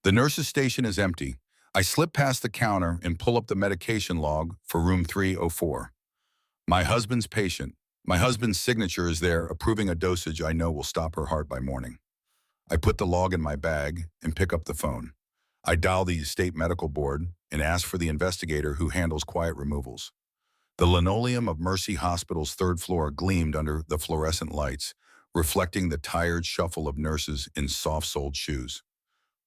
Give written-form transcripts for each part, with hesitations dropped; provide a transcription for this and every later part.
The nurse's station is empty. I slip past the counter and pull up the medication log for room 304. My husband's patient. My husband's signature is there, approving a dosage I know will stop her heart by morning. I put the log in my bag and pick up the phone. I dial the state medical board and ask for the investigator who handles quiet removals. The linoleum of Mercy Hospital's third floor gleamed under the fluorescent lights, reflecting the tired shuffle of nurses in soft-soled shoes.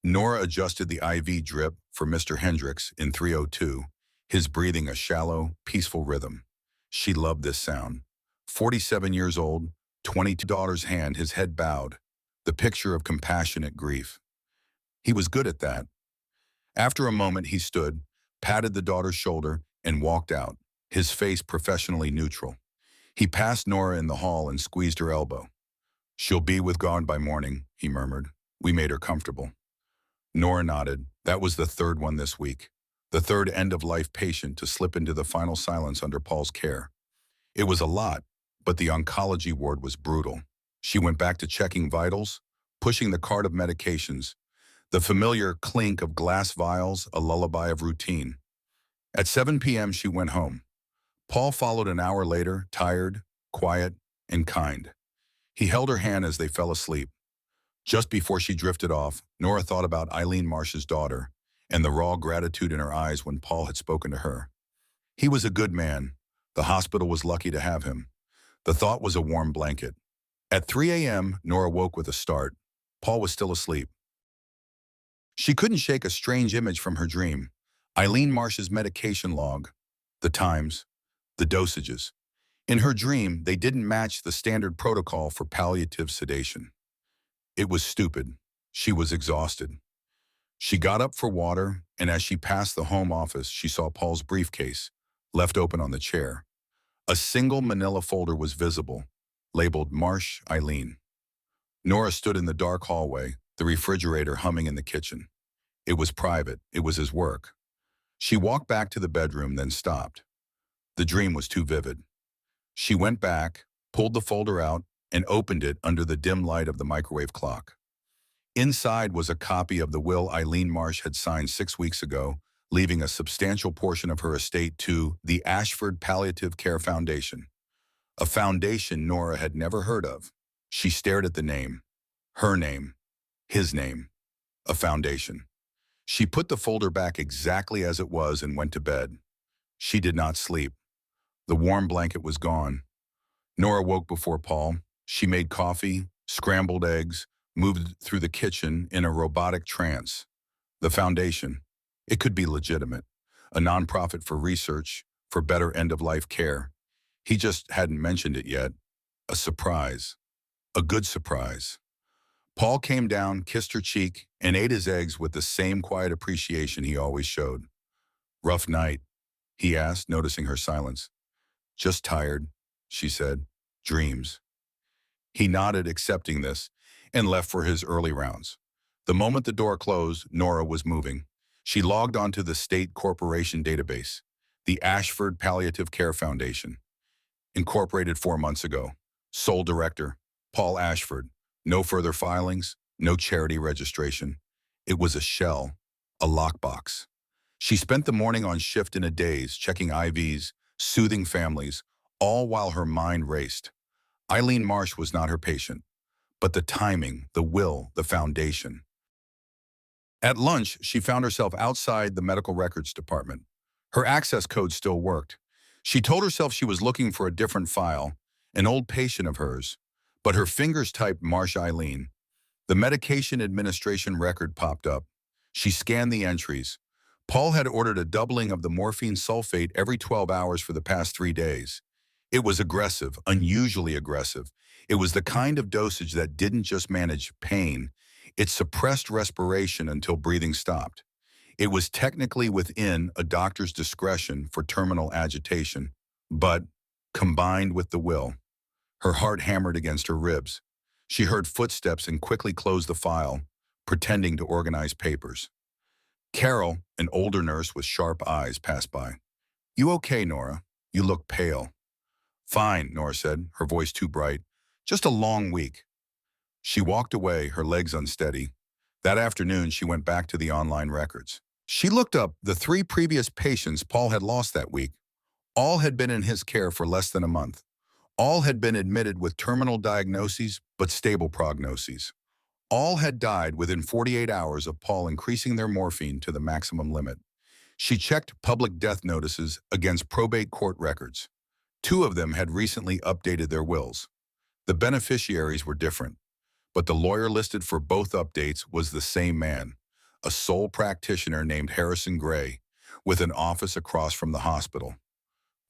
Nora adjusted the IV drip for Mr. Hendricks in 302, his breathing a shallow, peaceful rhythm. She loved this sound. 47 years old, 22 daughter's hand, his head bowed, the picture of compassionate grief. He was good at that. After a moment, he stood, patted the daughter's shoulder, and walked out, his face professionally neutral. He passed Nora in the hall and squeezed her elbow. "She'll be with God by morning," he murmured. "We made her comfortable." Nora nodded. That was the third one this week. The third end-of-life patient to slip into the final silence under Paul's care. It was a lot, but the oncology ward was brutal. She went back to checking vitals, pushing the cart of medications, the familiar clink of glass vials, a lullaby of routine. At 7 p.m., she went home. Paul followed an hour later, tired, quiet, and kind. He held her hand as they fell asleep. Just before she drifted off, Nora thought about Eileen Marsh's daughter and the raw gratitude in her eyes when Paul had spoken to her. He was a good man. The hospital was lucky to have him. The thought was a warm blanket. At 3 a.m., Nora woke with a start. Paul was still asleep. She couldn't shake a strange image from her dream. Eileen Marsh's medication log, the times, the dosages. In her dream, they didn't match the standard protocol for palliative sedation. It was stupid. She was exhausted. She got up for water, and as she passed the home office, she saw Paul's briefcase, left open on the chair. A single manila folder was visible, labeled Marsh Eileen. Nora stood in the dark hallway, the refrigerator humming in the kitchen. It was private. It was his work. She walked back to the bedroom, then stopped. The dream was too vivid. She went back, pulled the folder out, and opened it under the dim light of the microwave clock. Inside was a copy of the will Eileen Marsh had signed 6 weeks ago, leaving a substantial portion of her estate to the Ashford Palliative Care Foundation, a foundation Nora had never heard of. She stared at the name, her name, his name, a foundation. She put the folder back exactly as it was and went to bed. She did not sleep. The warm blanket was gone. Nora woke before Paul. She made coffee, scrambled eggs, moved through the kitchen in a robotic trance. The foundation. It could be legitimate. A nonprofit for research, for better end-of-life care. He just hadn't mentioned it yet. A surprise. A good surprise. Paul came down, kissed her cheek, and ate his eggs with the same quiet appreciation he always showed. "Rough night?" he asked, noticing her silence. "Just tired," she said. "Dreams." He nodded, accepting this, and left for his early rounds. The moment the door closed, Nora was moving. She logged onto the state corporation database, the Ashford Palliative Care Foundation. Incorporated 4 months ago. Sole director, Paul Ashford. No further filings, no charity registration. It was a shell, a lockbox. She spent the morning on shift in a daze, checking IVs, soothing families, all while her mind raced. Eileen Marsh was not her patient, but the timing, the will, the foundation. At lunch, she found herself outside the medical records department. Her access code still worked. She told herself she was looking for a different file, an old patient of hers, but her fingers typed Marsh Eileen. The medication administration record popped up. She scanned the entries. Paul had ordered a doubling of the morphine sulfate every 12 hours for the past 3 days. It was aggressive, unusually aggressive. It was the kind of dosage that didn't just manage pain. It suppressed respiration until breathing stopped. It was technically within a doctor's discretion for terminal agitation, but combined with the will. Her heart hammered against her ribs. She heard footsteps and quickly closed the file, pretending to organize papers. Carol, an older nurse with sharp eyes, passed by. "You okay, Nora? You look pale." "Fine," Nora said, her voice too bright. "Just a long week." She walked away, her legs unsteady. That afternoon, she went back to the online records. She looked up the 3 previous patients Paul had lost that week. All had been in his care for less than a month. All had been admitted with terminal diagnoses but stable prognoses. All had died within 48 hours of Paul increasing their morphine to the maximum limit. She checked public death notices against probate court records. 2 of them had recently updated their wills. The beneficiaries were different, but the lawyer listed for both updates was the same man, a sole practitioner named Harrison Gray, with an office across from the hospital.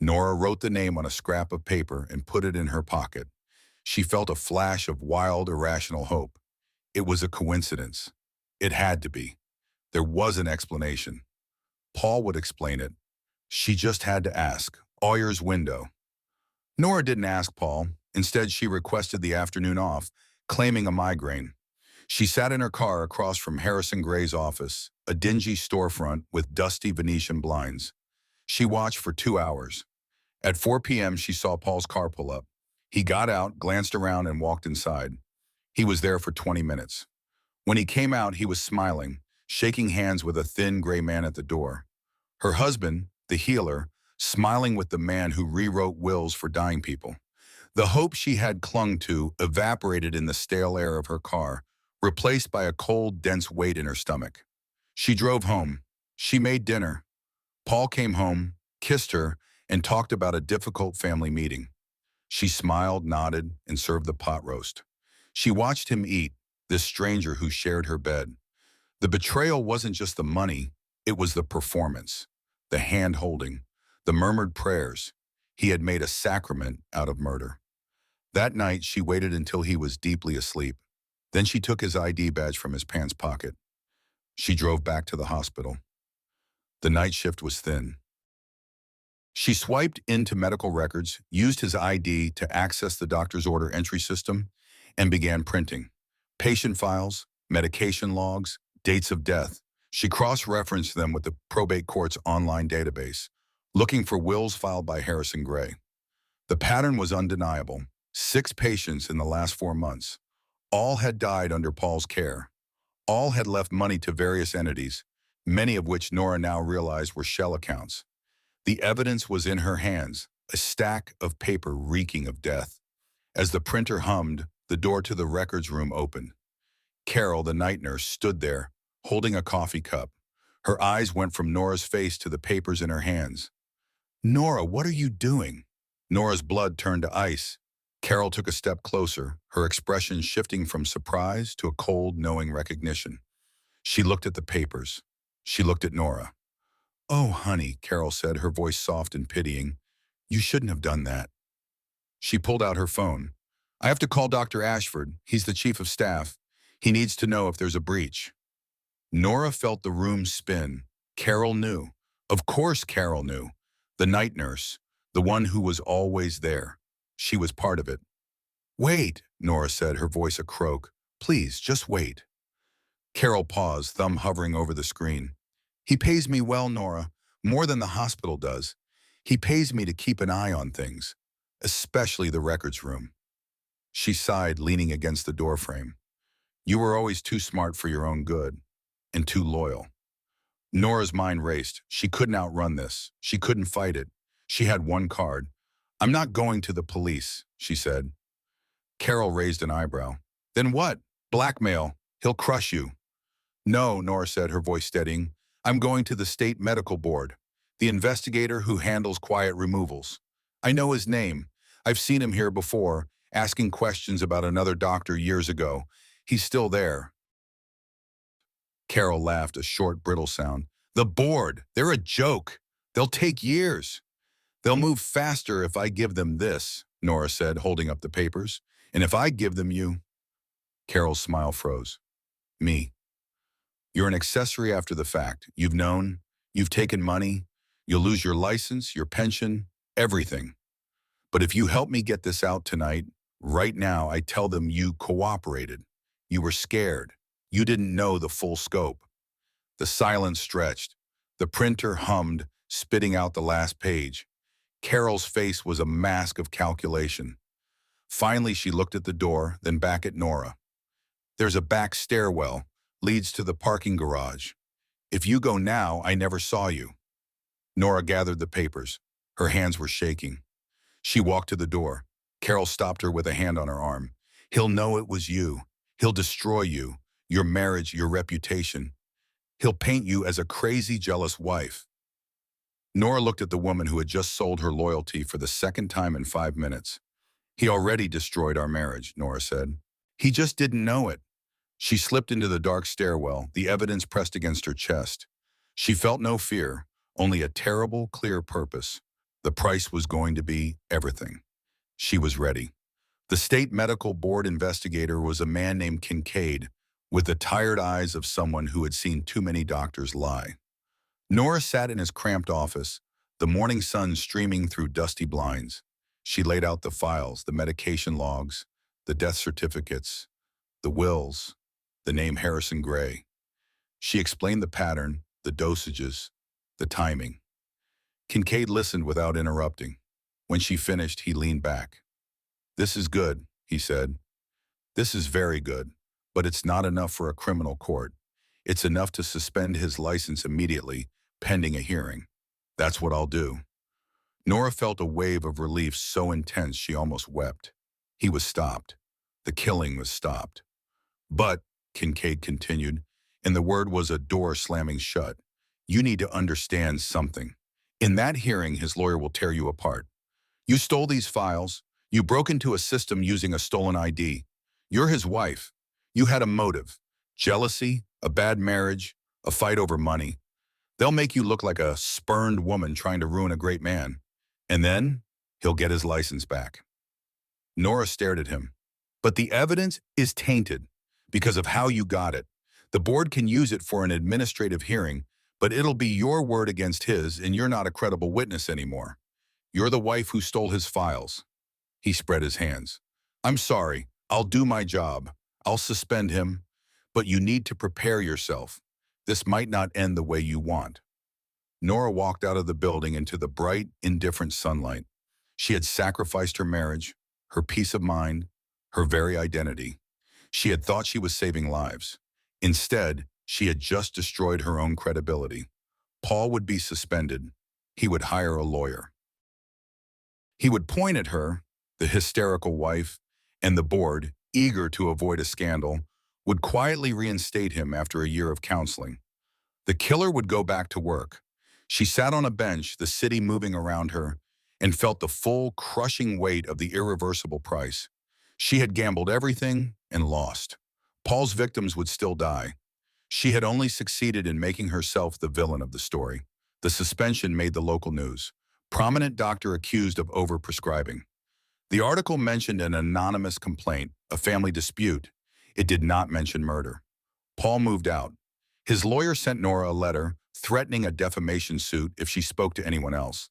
Nora wrote the name on a scrap of paper and put it in her pocket. She felt a flash of wild, irrational hope. It was a coincidence. It had to be. There was an explanation. Paul would explain it. She just had to ask. Lawyer's window. Nora didn't ask Paul. Instead, she requested the afternoon off, claiming a migraine. She sat in her car across from Harrison Gray's office, a dingy storefront with dusty Venetian blinds. She watched for 2 hours. At 4 p.m., she saw Paul's car pull up. He got out, glanced around, and walked inside. He was there for 20 minutes. When he came out, he was smiling, shaking hands with a thin gray man at the door. Her husband, the healer, smiling with the man who rewrote wills for dying people. The hope she had clung to evaporated in the stale air of her car, replaced by a cold, dense weight in her stomach. She drove home. She made dinner. Paul came home, kissed her, and talked about a difficult family meeting. She smiled, nodded, and served the pot roast. She watched him eat, this stranger who shared her bed. The betrayal wasn't just the money, it was the performance, the hand-holding, the murmured prayers. He had made a sacrament out of murder. That night, she waited until he was deeply asleep. Then she took his ID badge from his pants pocket. She drove back to the hospital. The night shift was thin. She swiped into medical records, used his ID to access the doctor's order entry system, and began printing. Patient files, medication logs, dates of death. She cross-referenced them with the probate court's online database, looking for wills filed by Harrison Gray. The pattern was undeniable. 6 patients in the last 4 months. All had died under Paul's care. All had left money to various entities, many of which Nora now realized were shell accounts. The evidence was in her hands, a stack of paper reeking of death. As the printer hummed, the door to the records room opened. Carol, the night nurse, stood there, holding a coffee cup. Her eyes went from Nora's face to the papers in her hands. "Nora, what are you doing?" Nora's blood turned to ice. Carol took a step closer, her expression shifting from surprise to a cold, knowing recognition. She looked at the papers. She looked at Nora. "Oh, honey," Carol said, her voice soft and pitying. "You shouldn't have done that." She pulled out her phone. "I have to call Dr. Ashford. He's the chief of staff. He needs to know if there's a breach." Nora felt the room spin. Carol knew. Of course Carol knew. The night nurse, the one who was always there. She was part of it. "Wait," Nora said, her voice a croak. "Please, just wait." Carol paused, thumb hovering over the screen. "He pays me well, Nora, more than the hospital does. He pays me to keep an eye on things, especially the records room." She sighed, leaning against the doorframe. "You were always too smart for your own good, and too loyal." Nora's mind raced. She couldn't outrun this. She couldn't fight it. She had one card. "I'm not going to the police," she said. Carol raised an eyebrow. "Then what? Blackmail. He'll crush you." "No," Nora said, her voice steadying. "I'm going to the state medical board, the investigator who handles quiet removals. I know his name. I've seen him here before, asking questions about another doctor years ago. He's still there." Carol laughed, a short, brittle sound. "The board. They're a joke. They'll take years." "They'll move faster if I give them this," Nora said, holding up the papers. "And if I give them you—" Carol's smile froze. "Me. You're an accessory after the fact. You've known. You've taken money. You'll lose your license, your pension, everything. But if you help me get this out tonight, right now, I tell them you cooperated. You were scared. You didn't know the full scope." The silence stretched. The printer hummed, spitting out the last page. Carol's face was a mask of calculation. Finally, she looked at the door, then back at Nora. "There's a back stairwell. leads to the parking garage. If you go now, I never saw you. Nora gathered the papers. Her hands were shaking. She walked to the door. Carol stopped her with a hand on her arm. He'll know it was you. He'll destroy you, your marriage, your reputation. He'll paint you as a crazy, jealous wife. Nora looked at the woman who had just sold her loyalty for the second time in 5 minutes. He already destroyed our marriage, Nora said. He just didn't know it. She slipped into the dark stairwell, the evidence pressed against her chest. She felt no fear, only a terrible, clear purpose. The price was going to be everything. She was ready. The state medical board investigator was a man named Kincaid, with the tired eyes of someone who had seen too many doctors lie. Nora sat in his cramped office, the morning sun streaming through dusty blinds. She laid out the files, the medication logs, the death certificates, the wills, the name Harrison Gray. She explained the pattern, the dosages, the timing. Kincaid listened without interrupting. When she finished, he leaned back. "This is good," he said. "This is very good, but it's not enough for a criminal court. It's enough to suspend his license immediately, pending a hearing. That's what I'll do." Nora felt a wave of relief so intense she almost wept. He was stopped. The killing was stopped. "But," Kincaid continued, and the word was a door slamming shut, "you need to understand something. In that hearing, his lawyer will tear you apart. You stole these files. You broke into a system using a stolen ID. You're his wife. You had a motive. Jealousy, a bad marriage, a fight over money. They'll make you look like a spurned woman trying to ruin a great man. And then he'll get his license back." Nora stared at him. "But the evidence is tainted because of how you got it. The board can use it for an administrative hearing, but it'll be your word against his, and you're not a credible witness anymore. You're the wife who stole his files." He spread his hands. "I'm sorry. I'll do my job. I'll suspend him. But you need to prepare yourself. This might not end the way you want." Nora walked out of the building into the bright, indifferent sunlight. She had sacrificed her marriage, her peace of mind, her very identity. She had thought she was saving lives. Instead, she had just destroyed her own credibility. Paul would be suspended. He would hire a lawyer. He would point at her, the hysterical wife, and the board, eager to avoid a scandal, would quietly reinstate him after a year of counseling. The killer would go back to work. She sat on a bench, the city moving around her, and felt the full, crushing weight of the irreversible price. She had gambled everything and lost. Paul's victims would still die. She had only succeeded in making herself the villain of the story. The suspension made the local news. Prominent doctor accused of overprescribing. The article mentioned an anonymous complaint, a family dispute. It did not mention murder. Paul moved out. His lawyer sent Nora a letter threatening a defamation suit if she spoke to anyone else.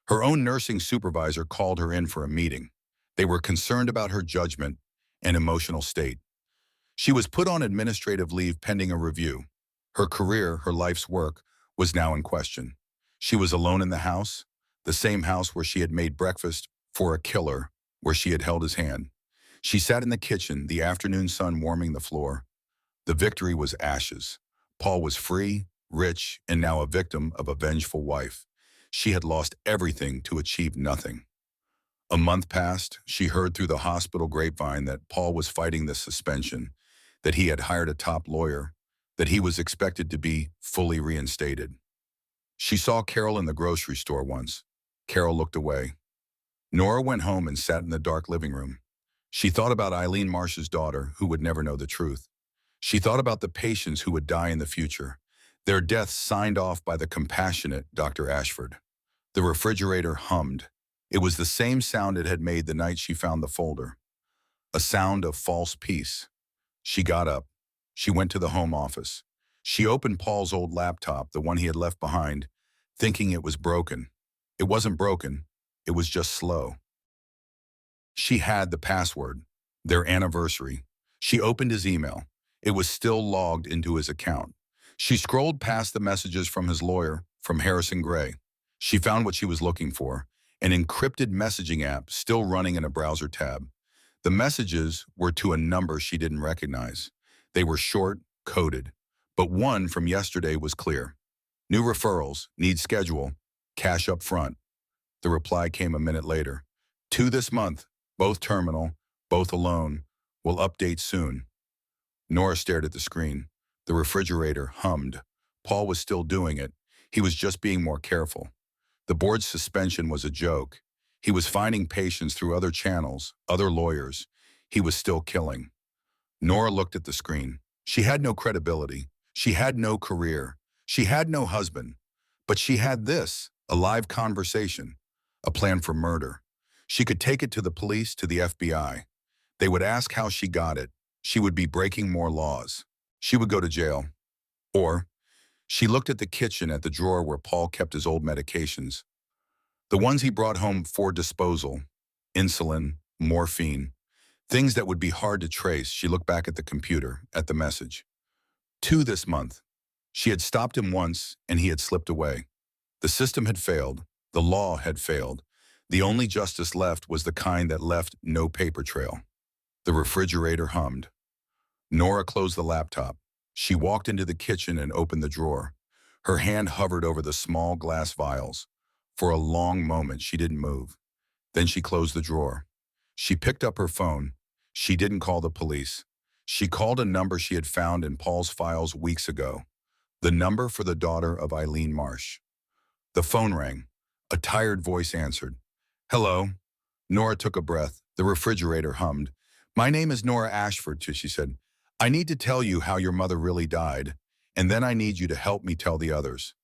Her own nursing supervisor called her in for a meeting. They were concerned about her judgment and emotional state. She was put on administrative leave pending a review. Her career, her life's work, was now in question. She was alone in the house, the same house where she had made breakfast for a killer, where she had held his hand. She sat in the kitchen, the afternoon sun warming the floor. The victory was ashes. Paul was free, rich, and now a victim of a vengeful wife. She had lost everything to achieve nothing. A month passed. She heard through the hospital grapevine that Paul was fighting the suspension, that he had hired a top lawyer, that he was expected to be fully reinstated. She saw Carol in the grocery store once. Carol looked away. Nora went home and sat in the dark living room. She thought about Eileen Marsh's daughter, who would never know the truth. She thought about the patients who would die in the future, their deaths signed off by the compassionate Dr. Ashford. The refrigerator hummed. It was the same sound it had made the night she found the folder. A sound of false peace. She got up. She went to the home office. She opened Paul's old laptop, the one he had left behind, thinking it was broken. It wasn't broken. It was just slow. She had the password, their anniversary. She opened his email. It was still logged into his account. She scrolled past the messages from his lawyer, from Harrison Gray. She found what she was looking for, an encrypted messaging app still running in a browser tab. The messages were to a number she didn't recognize. They were short, coded. But one from yesterday was clear. New referrals, need schedule, cash up front. The reply came a minute later. 2 this month, both terminal, both alone. Will update soon. Nora stared at the screen. The refrigerator hummed. Paul was still doing it. He was just being more careful. The board's suspension was a joke. He was finding patients through other channels, other lawyers. He was still killing. Nora looked at the screen. She had no credibility. She had no career. She had no husband. But she had this, a live conversation, a plan for murder. She could take it to the police, to the FBI. They would ask how she got it. She would be breaking more laws. She would go to jail. Or she looked at the kitchen, at the drawer where Paul kept his old medications. The ones he brought home for disposal. Insulin, morphine, things that would be hard to trace. She looked back at the computer, at the message. 2 this month. She had stopped him once, and he had slipped away. The system had failed. The law had failed. The only justice left was the kind that left no paper trail. The refrigerator hummed. Nora closed the laptop. She walked into the kitchen and opened the drawer. Her hand hovered over the small glass vials. For a long moment, she didn't move. Then she closed the drawer. She picked up her phone. She didn't call the police. She called a number she had found in Paul's files weeks ago. The number for the daughter of Eileen Marsh. The phone rang. A tired voice answered. Hello. Nora took a breath. The refrigerator hummed. My name is Nora Ashford, she said. I need to tell you how your mother really died, and then I need you to help me tell the others.